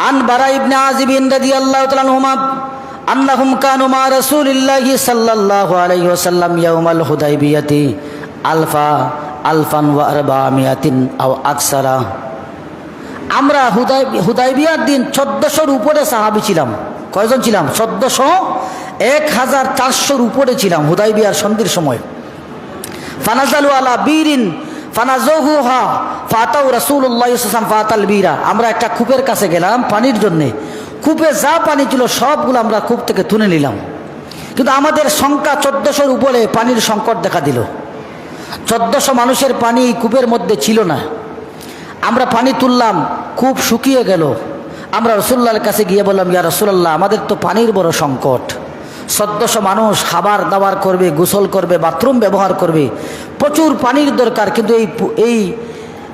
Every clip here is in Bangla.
আন বারা ইবনে আযিব রাদিয়াল্লাহু তাআলা আনহুমা আন্নাহুম কানু মা রাসূলিল্লাহি সাল্লাল্লাহু আলাইহি ওয়াসাল্লাম ইয়াউমাল হুদাইবিয়াতি আলফান ওয়া আরবামিয়াতিন আও আকসারা। আমরা হুদাইবিয়ার দিন 1400-র উপরে সাহাবী ছিলাম। কয়জন ছিলাম? 1400, 1400-র উপরে ছিলাম হুদাইবিয়ার সন্ধির সময়। ফানাজালু আলা বীরিন ফানাজুহুহা ফাতাউ রাসূলুল্লাহ সাল্লাল্লাহু আলাইহি ওয়াসাল্লাম ফাতাল বীরা। আমরা একটা কূপের কাছে গেলাম পানির জন্যে। কূপে যা পানি ছিল সবগুলো আমরা কূপ থেকে তুলে নিলাম, কিন্তু আমাদের সংখ্যা 1400-র উপরে। পানির সংকট দেখা দিল। 1400 মানুষের পানি কূপের মধ্যে ছিল না। আমরা পানি তুললাম, কূপ শুকিয়ে গেল। আমরা রাসূলুল্লাহর কাছে গিয়ে বললাম, ইয়া রাসূলুল্লাহ, আমাদের তো পানির বড় সংকট। 1400 মানুষ খাবার দাবার করবে, গোসল করবে, বাথরুম ব্যবহার করবে, প্রচুর পানির দরকার, কিন্তু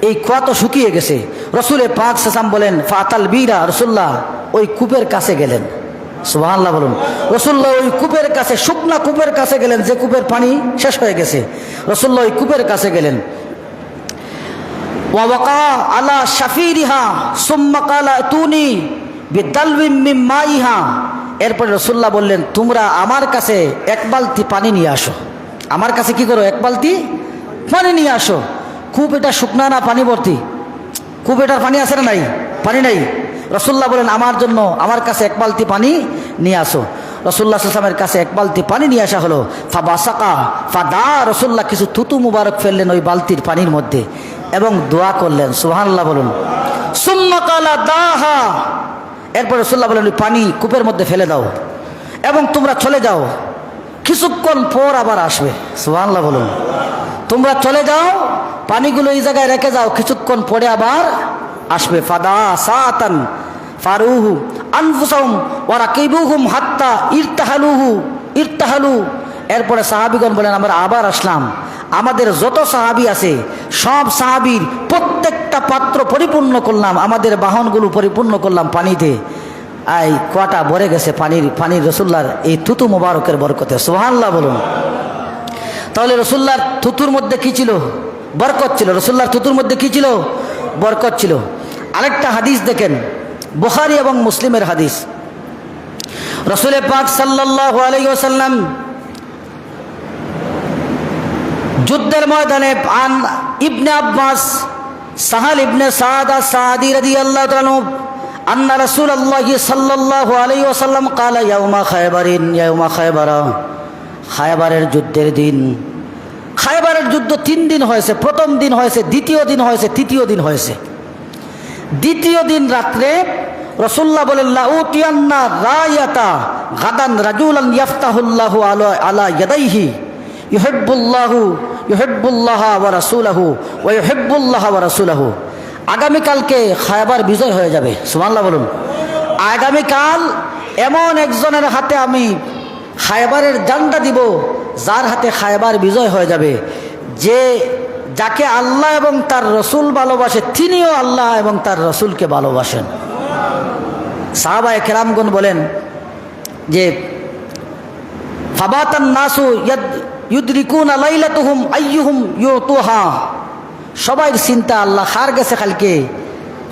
এই কুয়া তো শুকিয়ে গেছে। রসুলে পাক সাল্লাল্লাহু বলেন ফাতাল বীরা, রাসূলুল্লাহ ওই কূপের কাছে গেলেন। সুবহানাল্লাহ বলুন। রাসূলুল্লাহ ওই কূপের কাছে, শুকনা কূপের কাছে গেলেন, যে কূপের পানি শেষ হয়ে গেছে। রাসূলুল্লাহ ওই কূপের কাছে গেলেন। ওয়াকা আলা শাফিরিহা সুম্মা কালা তুনি বিদালবিম মিন মাইহা। এরপরে রাসূলুল্লাহ বললেন, তোমরা আমার কাছে এক বালতি পানি নিয়ে আসো। আমার কাছে কি করো? এক বালতি পানি নিয়ে আসো। কূপ এটা শুকনা না পানি ভর্তি? কূপ এটার পানি আছে না নাই? পানি নাই। রাসূলুল্লাহ বলেন, আমার জন্য আমার কাছে এক বালতি পানি নিয়ে আসো। রাসূলুল্লাহ সাল্লাল্লাহু আলাইহি ওয়াসাল্লামের কাছে এক বালতি পানি নিয়ে আসা হলো। ফাবাসাকা ফাদা, রাসূলুল্লাহ কিছু থুতু মুবারক ফেললেন ওই বালতির পানির মধ্যে এবং দোয়া করলেন। সুবহানাল্লাহ বলুন। সুম্মা কালা দাহা, এরপর রাসূলুল্লাহ বলেন, ওই পানি কূপের মধ্যে ফেলে দাও এবং তোমরা চলে যাও, কিছুক্ষণ পর আবার আসবে। সুবহানাল্লাহ বলুন। তোমরা চলে যাও, পানিগুলো এই জায়গায় রেখে যাও, কিছুক্ষণ পরে আবার আসবে। ফাদা সাতান ফারুহু আনফুসাহুম ওয়া রাকিবুহুম হাত্তা ইরতাহালু। এরপরে সাহাবীগণ বলেন, আমরা আবার আসলাম। আমাদের যত সাহাবী আছে সব সাহাবীর প্রত্যেকটা পাত্র পরিপূর্ণ করলাম, আমাদের বাহনগুলো পরিপূর্ণ করলাম পানিতে। এই কুয়াটা ভরে গেছে পানির রাসূলুল্লাহর এই থুতু মুবারকের বরকতে। সুবহানাল্লাহ বলুন। তাহলে রাসূলুল্লাহর থুতুর মধ্যে কি ছিল? বরকত ছিল। রাসূলুল্লাহর থুতুর মধ্যে কি ছিল? বরকত ছিল। আরেকটা হাদিস দেখেন, বুখারী এবং মুসলিমের হাদিস। রাসূল পাক সাল্লাল্লাহু আলাইহি ওয়াসাল্লাম যুদ্ধের ময়দানে আন ইবনে আব্বাস সাহাল ইবনে সাদ আস-সাদি রাদিয়াল্লাহু তাআলা আন্না রাসূলুল্লাহ সাল্লাল্লাহু আলাইহি ওয়াসাল্লাম ক্বালা ইয়াউমা খায়বারা। খায়বারের যুদ্ধের দিন। খায়বারের যুদ্ধ 3 দিন হয়েছে। প্রথম দিন হয়েছে, দ্বিতীয় দিন হয়েছে, তৃতীয় দিন হয়েছে। দ্বিতীয় দিন রাত্রে রাসূলুল্লাহ বলেন, লা উতিয়ান্না রায়াতা গাদান রাজুলান ইয়াফতাহুল্লাহু আলা ইয়াদাইহি ইউহিব্বুল্লাহ ওয়া রাসূলুহু ওয়া ইউহিব্বুল্লাহ ওয়া রাসূলুহু। আগামীকালকে খায়বার বিজয় হয়ে যাবে। সুবহানাল্লাহ বলুন। আগামীকাল এমন একজনের হাতে আমি খায়বারের জান্ডা দিব, যার হাতে খায়বার বিজয় হয়ে যাবে। যাকে আল্লাহ এবং তার রসুল ভালোবাসে, তিনিও আল্লাহ এবং তার রসুলকে ভালোবাসেন। সাহাবায়ে কেরামগণ বলেন যে ফাবাতান নাসু ইউদরিকুনা লাইলাতুহুম আইয়ুহুম ইউতুহা। সবাই চিন্তা, আল্লাহ খার গেছে কালকে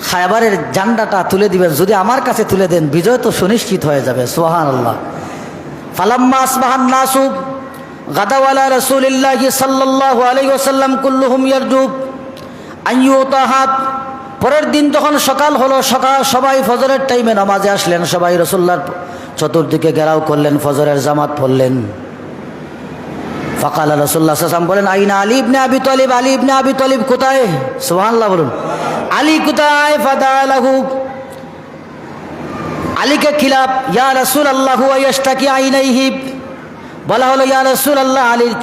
খায়বারের জান্ডাটা তুলে দিবেন, যদি আমার কাছে তুলে দেন বিজয় তো সুনিশ্চিত হয়ে যাবে। সুবহানাল্লাহ। ফালাম্মা আসবাহান নাসু গাদাউ আলা রাসূলিল্লাহি সাল্লাল্লাহু আলাইহি ওয়াসাল্লাম কুল্লুহুম ইয়ারজু আন ইউতাহা। পরের দিন যখন সকাল হলো, সবাই ফজরের টাইমে নামাজে আসলেন। সবাই রাসূলুল্লাহর চতুর্দিকে ঘেরাও করলেন, ফজরের জামাত পড়লেন। ফাকালা রাসূলুল্লাহ সাল্লাল্লাহু আলাইহি ওয়াসাল্লাম বলেন, আইনা আলী ইবনে আবি তালিব, আলী ইবনে আবি তালিব কোথায়? সুবহানাল্লাহ বলুন। আলী কোথায়? ফাদালাহু, আলীকে খিলাফ ইয়া রাসূলুল্লাহ ওয়া ইয়াশতাকি আইনাইহি। বলা হলো, ইয়া রাসূলুল্লাহ, আলীর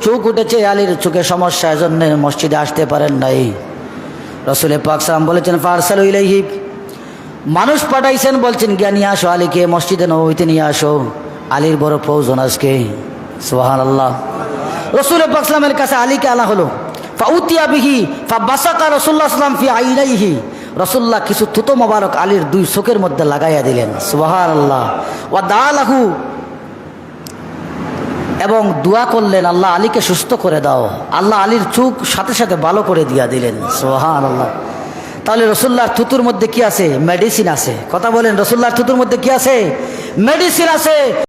চোখ উঠেছে, আলীর চোখে সমস্যা, এজন্য মসজিদে আসতে পারেন নাই। রাসূল পাক সাল্লাল্লাহু বলেছেন, ফারসালু ইলাইহি, মানুষ পাঠাইছেন, বলছেন গিয়া নিয়ে আসো আলীকে, মসজিদে নববীতে নিয়ে আসো, আলীর বড় প্রয়োজন আজকে। সুবহানাল্লাহ। রাসূল পাক সাল্লামের কাছে আলীকে আনা হলো। ফাউতিয়া বিহি ফাবাসাকা রাসূলুল্লাহ সাল্লাম ফি আইনাইহি। রাসূলুল্লাহ কিছু থুতু মোবারক আলীর 2 চোখের মধ্যে লাগাইয়া দিলেন। সুবহানাল্লাহ। ওয়া দালাহু, এবং দোয়া করলেন, আল্লাহ আলীকে সুস্থ করে দাও। আল্লাহ আলীর চোখ সাথে সাথে ভালো করে দিয়া দিলেন। সুবহানাল্লাহ। তাহলে রসুল্লাহর থুতুর মধ্যে কি আছে? মেডিসিন আছে। কথা বলেন, রসুল্লাহর থুতুর মধ্যে কি আছে? মেডিসিন আছে।